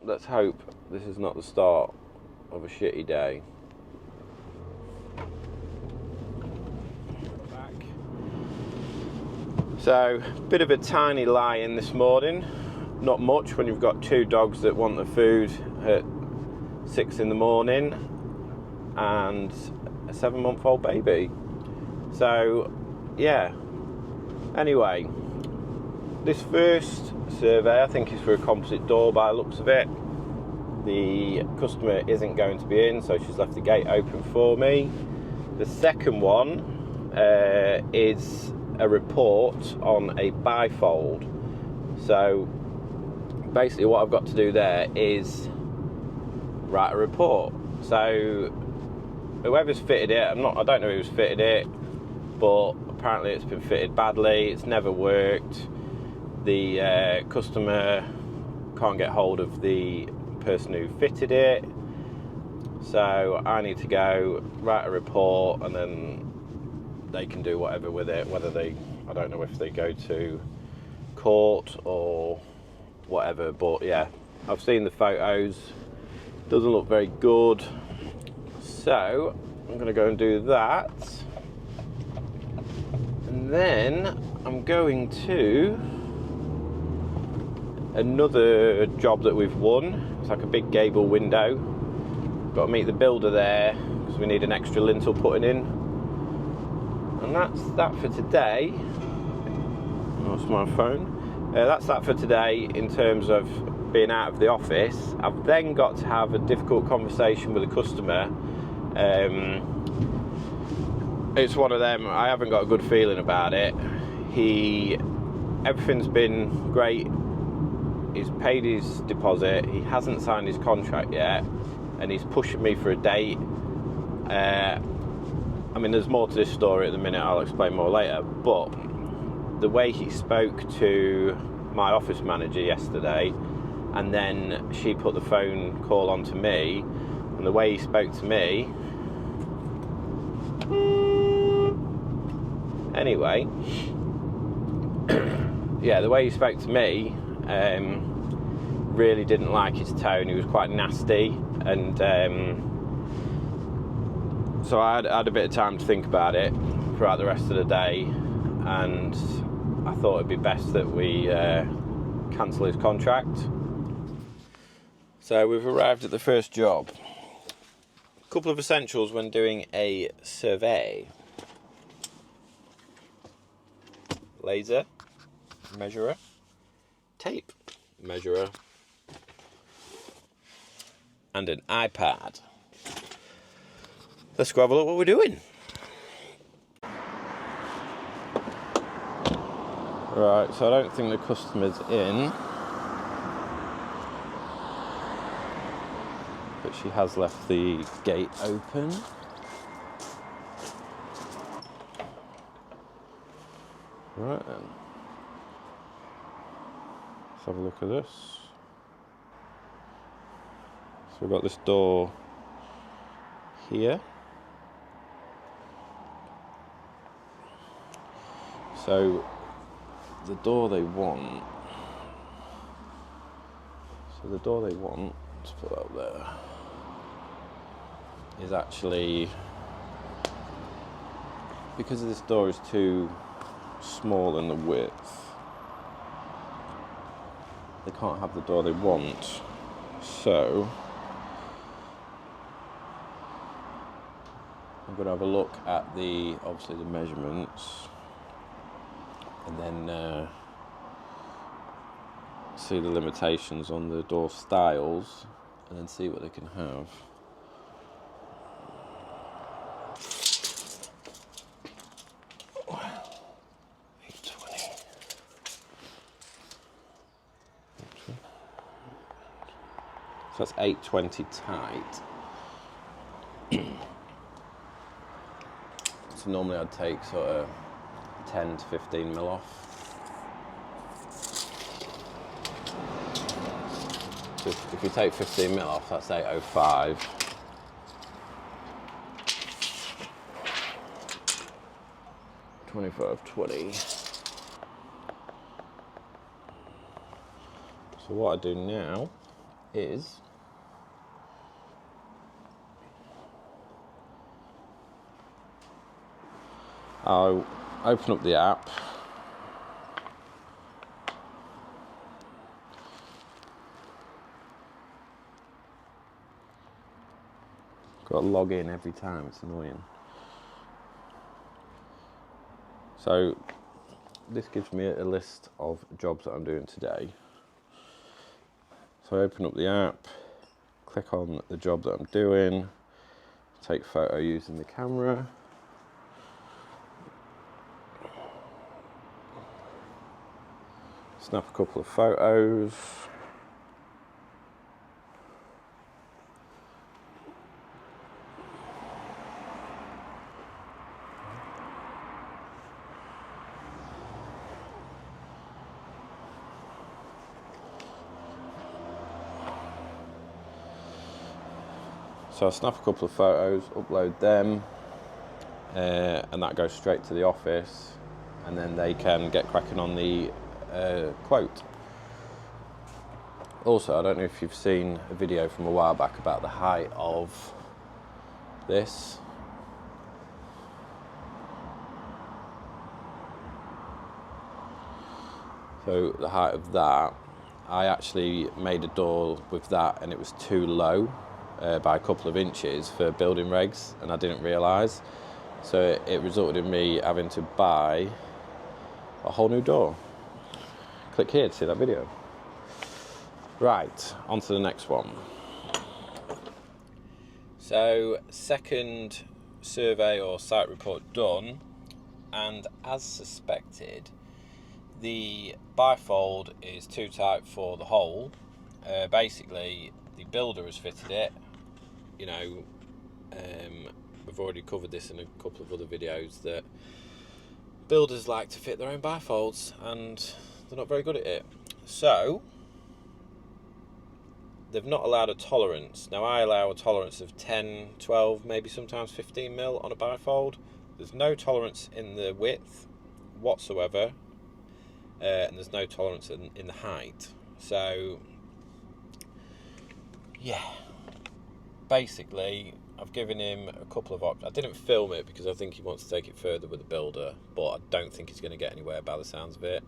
let's hope this is not the start of a shitty day. So, bit of a tiny lie-in this morning. Not much when you've got 2 dogs that want the food at 6 in the morning and a 7-month-old baby. So, yeah. Anyway, this first survey I think is for a composite door by the looks of it. The customer isn't going to be in, so she's left the gate open for me. The second one is a report on a bifold. So basically what I've got to do there is write a report. So whoever's fitted it, I don't know who's fitted it, but apparently it's been fitted badly, it's never worked. The customer can't get hold of the person who fitted it, so I need to go write a report and then they can do whatever with it, I don't know if they go to court or whatever, but yeah, I've seen the photos, doesn't look very good, so I'm going to go and do that, and then I'm going to another job that we've won. It's like a big gable window, got to meet the builder there because we need an extra lintel putting in. And that's that for today. That's my phone. That's that for today in terms of being out of the office. I've then got to have a difficult conversation with a customer. It's one of them, I haven't got a good feeling about it. Everything's been great. He's paid his deposit. He hasn't signed his contract yet. And he's pushing me for a date. I mean, there's more to this story at the minute, I'll explain more later, but the way he spoke to my office manager yesterday, and then she put the phone call onto me, and the way he spoke to me, anyway, yeah, the way he spoke to me, really didn't like his tone. He was quite nasty, and so I had a bit of time to think about it throughout the rest of the day, and I thought it'd be best that we cancel his contract. So we've arrived at the first job. A couple of essentials when doing a survey: laser measurer, tape measurer, and an iPad. Let's go have a look what we're doing. Right, so I don't think the customer's in, but she has left the gate open. Right then, let's have a look at this. So we've got this door here. So the door they want, let's put that up there, is actually, because this door is too small in the width, they can't have the door they want. So I'm going to have a look at obviously the measurements, and then see the limitations on the door styles, and then see what they can have. So that's 820 tight. So normally I'd take sort of 10 to 15 mil off. So if you take 15 mil off, that's 805. $25.20. So what I do now is I'll open up the app. Got to log in every time, it's annoying. So this gives me a list of jobs that I'm doing today. So I open up the app, click on the job that I'm doing, take a photo using the camera. Snap a couple of photos. So I snap a couple of photos, upload them, and that goes straight to the office, and then they can get cracking on the quote. Also, I don't know if you've seen a video from a while back about the height of this. So the height of that, I actually made a door with that and it was too low by a couple of inches for building regs, and I didn't realise. So it resulted in me having to buy a whole new door. Click here to see that video. Right, on to the next one. So, second survey or site report done, and as suspected, the bifold is too tight for the hole. Basically, the builder has fitted it. You know, we've already covered this in a couple of other videos that builders like to fit their own bifolds and they're not very good at it. So they've not allowed a tolerance. Now I allow a tolerance of 10, 12, maybe sometimes 15 mil on a bifold. There's no tolerance in the width whatsoever, and there's no tolerance in the height. So yeah, basically I've given him a couple of options. I didn't film it because I think he wants to take it further with the builder, but I don't think he's going to get anywhere by the sounds of it.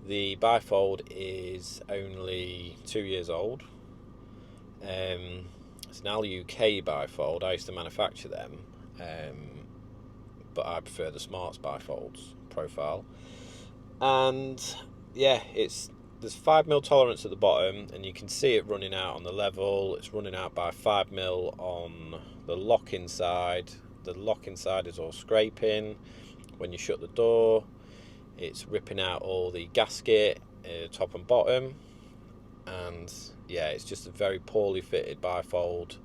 The bifold is only 2 years old. It's an Al-UK bifold. I used to manufacture them, but I prefer the Smarts bifolds profile. And yeah, there's 5mm tolerance at the bottom, and you can see it running out on the level. It's running out by 5mm on the lock-in side. The lock-in side is all scraping. When you shut the door, it's ripping out all the gasket, top and bottom. And yeah, it's just a very poorly fitted bifold.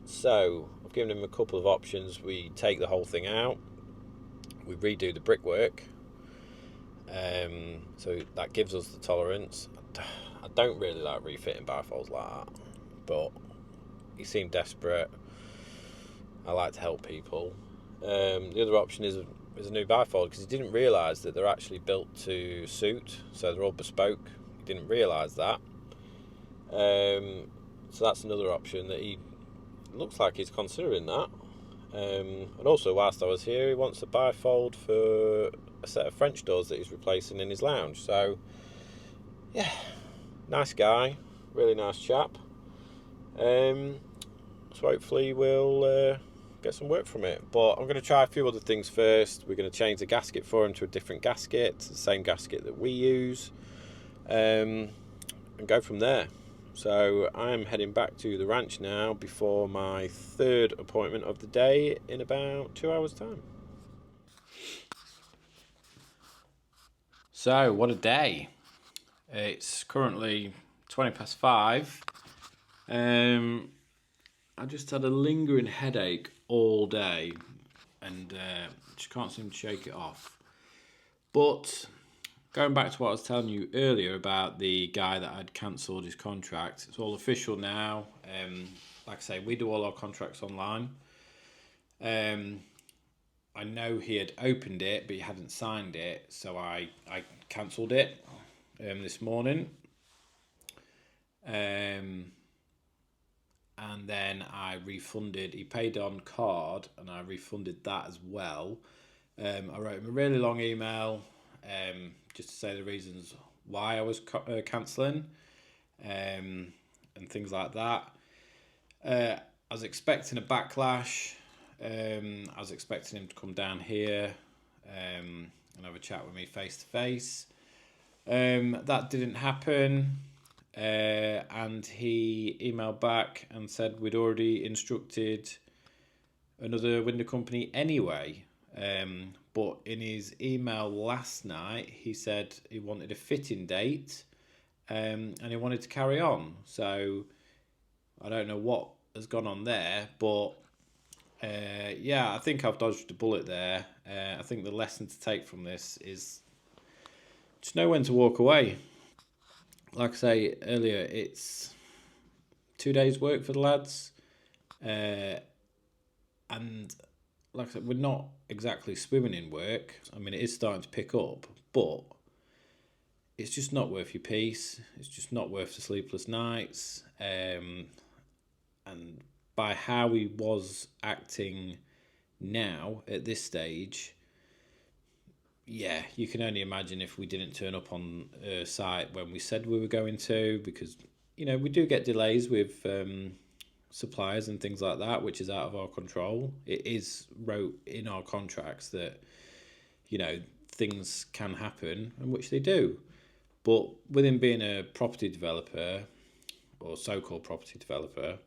So I've given him a couple of options. We take the whole thing out, we redo the brickwork, so that gives us the tolerance. I don't really like refitting bifolds like that, but he seemed desperate. I like to help people. The other option is a new bifold, because he didn't realise that they're actually built to suit, so they're all bespoke. He didn't realise that. So that's another option that he looks like he's considering that. And also, whilst I was here, he wants a bifold for a set of French doors that he's replacing in his lounge. So yeah, nice guy, really nice chap. So hopefully we'll get some work from it. But I'm going to try a few other things first. We're going to change the gasket for him to a different gasket, the same gasket that we use, and go from there. So I'm heading back to the ranch now before my third appointment of the day in about 2 hours' time. So what a day. It's currently 5:20. I just had a lingering headache all day and just can't seem to shake it off. But going back to what I was telling you earlier about the guy that had cancelled his contract, it's all official now. Like I say, we do all our contracts online. I know he had opened it, but he hadn't signed it, so I cancelled it this morning. And then I refunded. He paid on card, and I refunded that as well. I wrote him a really long email, just to say the reasons why I was cancelling, and things like that. I was expecting a backlash. I was expecting him to come down here and have a chat with me face to face. That didn't happen. And he emailed back and said we'd already instructed another window company anyway. But in his email last night, he said he wanted a fitting date, and he wanted to carry on. So I don't know what has gone on there, but yeah, I think I've dodged a bullet there. I think the lesson to take from this is just know when to walk away. Like I say earlier, it's 2 days' work for the lads, and like I said, we're not exactly swimming in work. I mean, it is starting to pick up, but it's just not worth your peace. It's just not worth the sleepless nights. And by how he was acting now at this stage, yeah, you can only imagine if we didn't turn up on site when we said we were going to, because, you know, we do get delays with suppliers and things like that, which is out of our control. It is wrote in our contracts that, you know, things can happen, and which they do. But with him being a property developer, or so-called property developer,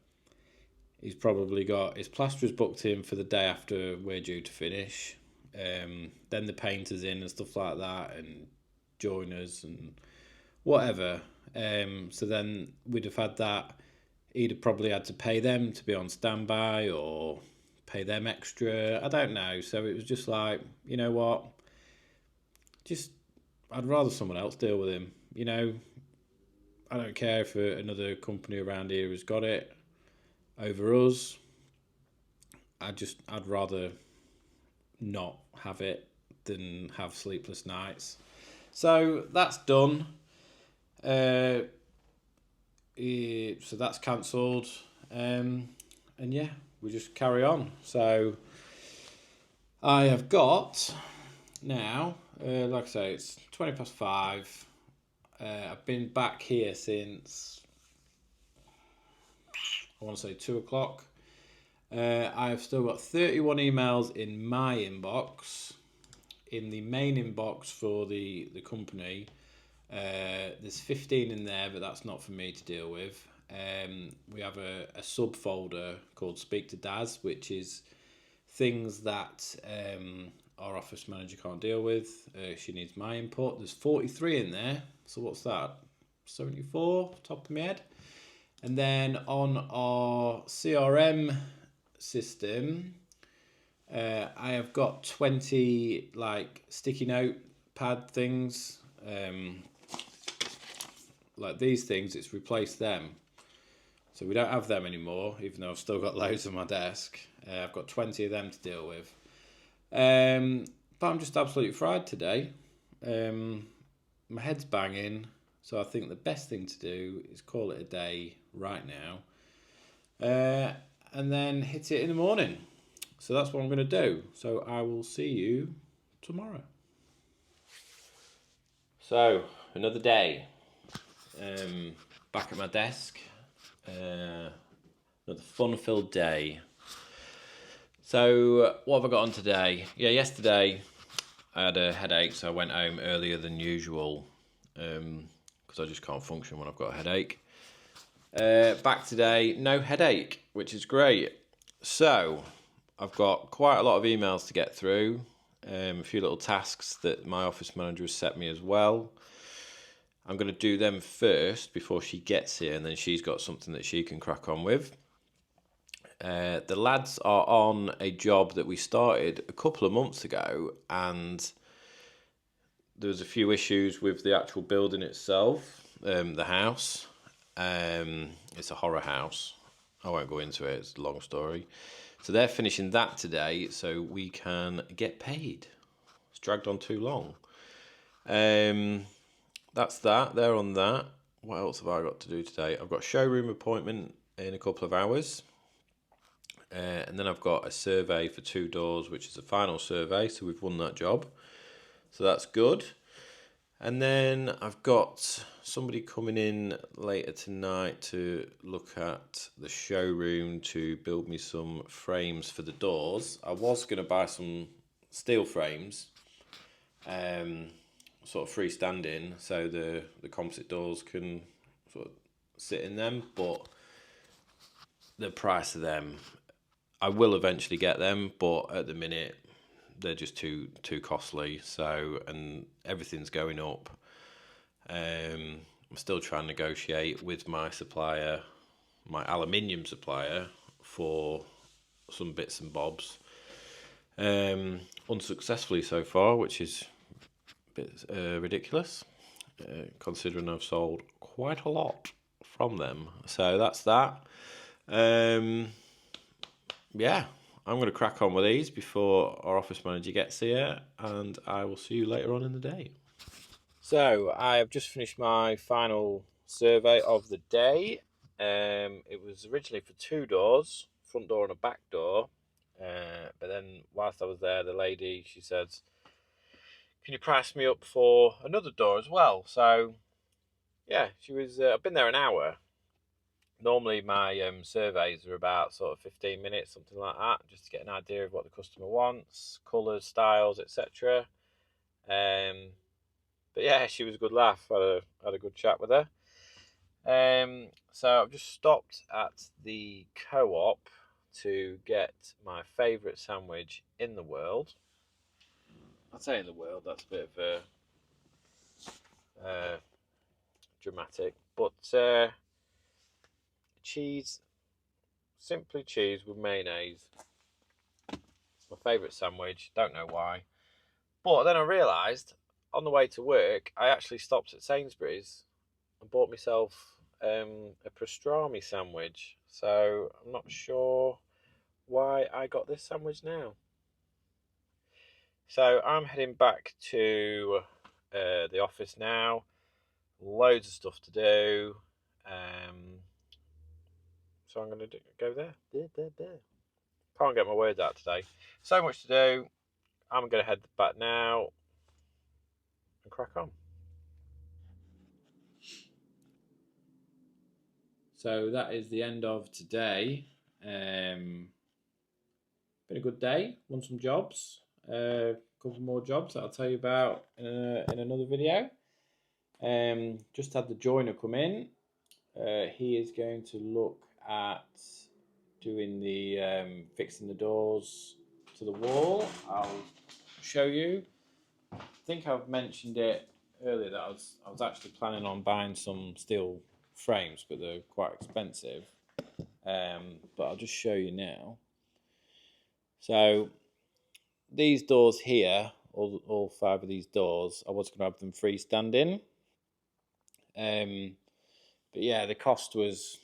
he's probably got his plasterers booked in for the day after we're due to finish. Then the painters in and stuff like that, and joiners and whatever. So then we'd have had that. He'd have probably had to pay them to be on standby or pay them extra. I don't know. So it was just like, you know what? Just, I'd rather someone else deal with him. You know, I don't care if another company around here has got it over us. I'd rather not have it than have sleepless nights. So that's done. So that's cancelled. And yeah, we just carry on. So I have got now, like I say, it's 5:20. I've been back here since, I want to say 2 o'clock. I have still got 31 emails in my inbox. In the main inbox for the company, there's 15 in there, but that's not for me to deal with. We have a subfolder called Speak to Daz, which is things that our office manager can't deal with. She needs my input. There's 43 in there. So what's that? 74, top of my head. And then on our CRM system, I have got 20 like sticky note pad things, like these things. It's replaced them, so we don't have them anymore, even though I've still got loads on my desk. I've got 20 of them to deal with, but I'm just absolutely fried today. My head's banging, so I think the best thing to do is call it a day right now, and then hit it in the morning. So that's what I'm going to do. So I will see you tomorrow. So, another day. Back at my desk. Another fun-filled day. So, what have I got on today? Yeah, yesterday I had a headache, so I went home earlier than usual, because I just can't function when I've got a headache. Back today, no headache, which is great. So, I've got quite a lot of emails to get through, a few little tasks that my office manager has set me as well. I'm going to do them first before she gets here, and then she's got something that she can crack on with. The lads are on a job that we started a couple of months ago, and there was a few issues with the actual building itself, the house. It's a horror house. I won't go into it, it's a long story. So they're finishing that today so we can get paid. It's dragged on too long. That's that. They're on that. what else have I got to do today? I've got a showroom appointment in a couple of hours. And then I've got a survey for 2 doors, which is the final survey, so we've won that job. So that's good. And then I've got somebody coming in later tonight to look at the showroom to build me some frames for the doors. I was going to buy some steel frames, sort of freestanding, so the composite doors can sort of sit in them, but the price of them, I will eventually get them, but at the minute they're just too costly. So, and everything's going up. I'm still trying to negotiate with my supplier, my aluminium supplier, for some bits and bobs. Unsuccessfully so far, which is a bit ridiculous, considering I've sold quite a lot from them. So that's that. Yeah, I'm going to crack on with these before our office manager gets here, and I will see you later on in the day. So I have just finished my final survey of the day. It was originally for 2 doors, front door and a back door. But then whilst I was there, the lady, she said, "Can you price me up for another door as well?" So yeah, she was. I've been there an hour. Normally my surveys are about sort of 15 minutes, something like that, just to get an idea of what the customer wants, colours, styles, etc. But yeah, she was a good laugh. Had a good chat with her. So I've just stopped at the Co-op to get my favourite sandwich in the world. I'd say in the world, that's a bit of dramatic, but cheese, simply cheese with mayonnaise. It's my favourite sandwich, don't know why. But then I realised on the way to work, I actually stopped at Sainsbury's and bought myself a pastrami sandwich. So I'm not sure why I got this sandwich now. So I'm heading back to the office now. Loads of stuff to do. So I'm going to go there. Can't get my words out today. So much to do. I'm going to head back now and crack on. So that is the end of today. Been a good day. Won some jobs. A couple more jobs that I'll tell you about in another video. Just had the joiner come in. He is going to look at doing the fixing the doors to the wall. I'll show you. I think I've mentioned it earlier that I was actually planning on buying some steel frames, but they're quite expensive. But I'll just show you now. So these doors here, all 5 of these doors, I was going to have them freestanding. But yeah, the cost was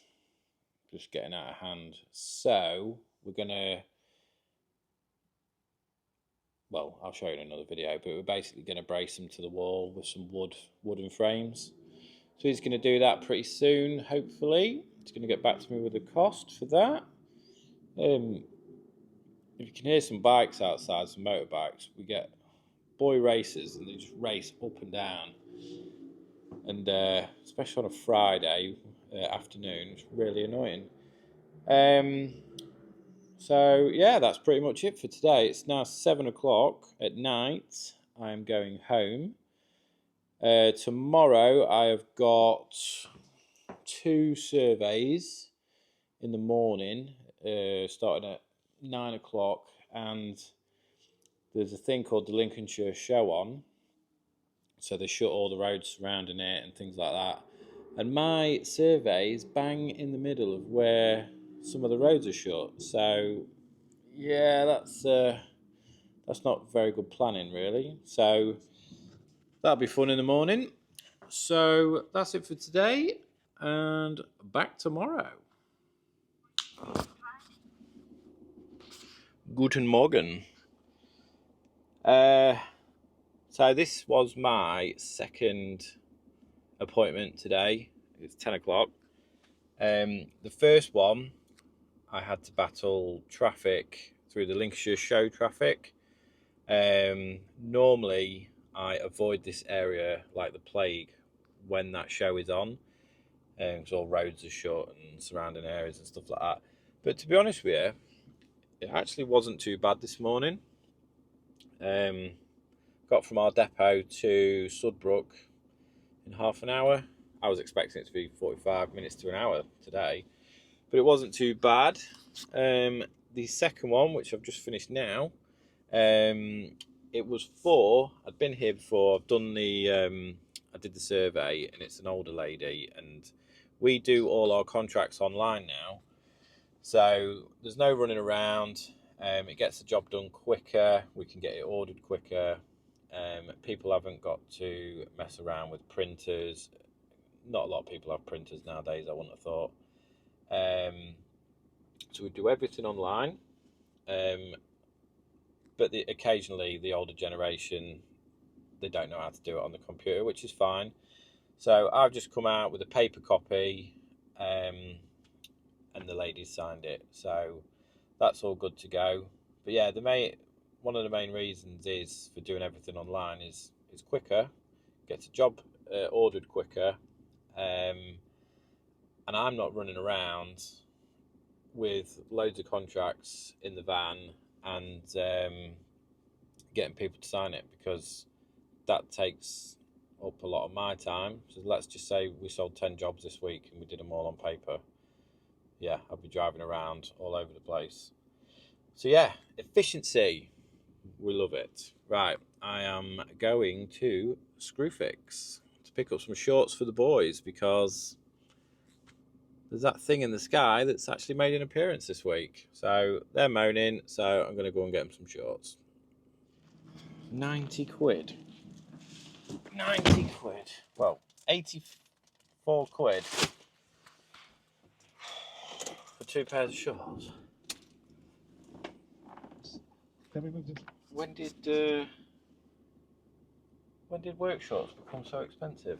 just getting out of hand. So we're going to, well, I'll show you in another video, but we're basically going to brace them to the wall with some wooden frames. So he's going to do that pretty soon, hopefully. He's going to get back to me with the cost for that. If you can hear some bikes outside, some motorbikes, we get boy racers and they just race up and down. And especially on a Friday afternoon, it's really annoying. So yeah, that's pretty much it for today. It's now 7 o'clock at night. I'm going home. Tomorrow I have got 2 surveys in the morning, starting at 9 o'clock, and there's a thing called the Lincolnshire Show on. So they shut all the roads surrounding it and things like that. And my survey is bang in the middle of where some of the roads are shut. So yeah, that's not very good planning, really. So that'll be fun in the morning. So that's it for today, and back tomorrow. Guten Morgen. So this was my second appointment today. It's 10 o'clock. The first one, I had to battle traffic through the Lincolnshire show traffic. Normally, I avoid this area like the plague when that show is on, because all roads are shut and surrounding areas and stuff like that. But to be honest with you, it actually wasn't too bad this morning. Got from our depot to Sudbrook in half an hour. I was expecting it to be 45 minutes to an hour today, but it wasn't too bad. The second one, which I've just finished now, it was for, I'd been here before, I've done the, I did the survey, and it's an older lady, and we do all our contracts online now, so there's no running around. It gets the job done quicker, we can get it ordered quicker. People haven't got to mess around with printers. Not a lot of people have printers nowadays, I wouldn't have thought. So we do everything online. But occasionally the older generation, they don't know how to do it on the computer, which is fine. So I've just come out with a paper copy, and the lady signed it. So that's all good to go. But yeah, one of the main reasons is for doing everything online is quicker, gets a job ordered quicker, and I'm not running around with loads of contracts in the van and getting people to sign it, because that takes up a lot of my time. So let's just say we sold 10 jobs this week and we did them all on paper. Yeah, I'll be driving around all over the place. So yeah, efficiency. We love it. Right, I am going to Screwfix to pick up some shorts for the boys, because there's that thing in the sky that's actually made an appearance this week. So they're moaning, so I'm going to go and get them some shorts. 90 quid. 90 quid. Well, 84 quid for 2 pairs of shorts. When did work shorts become so expensive?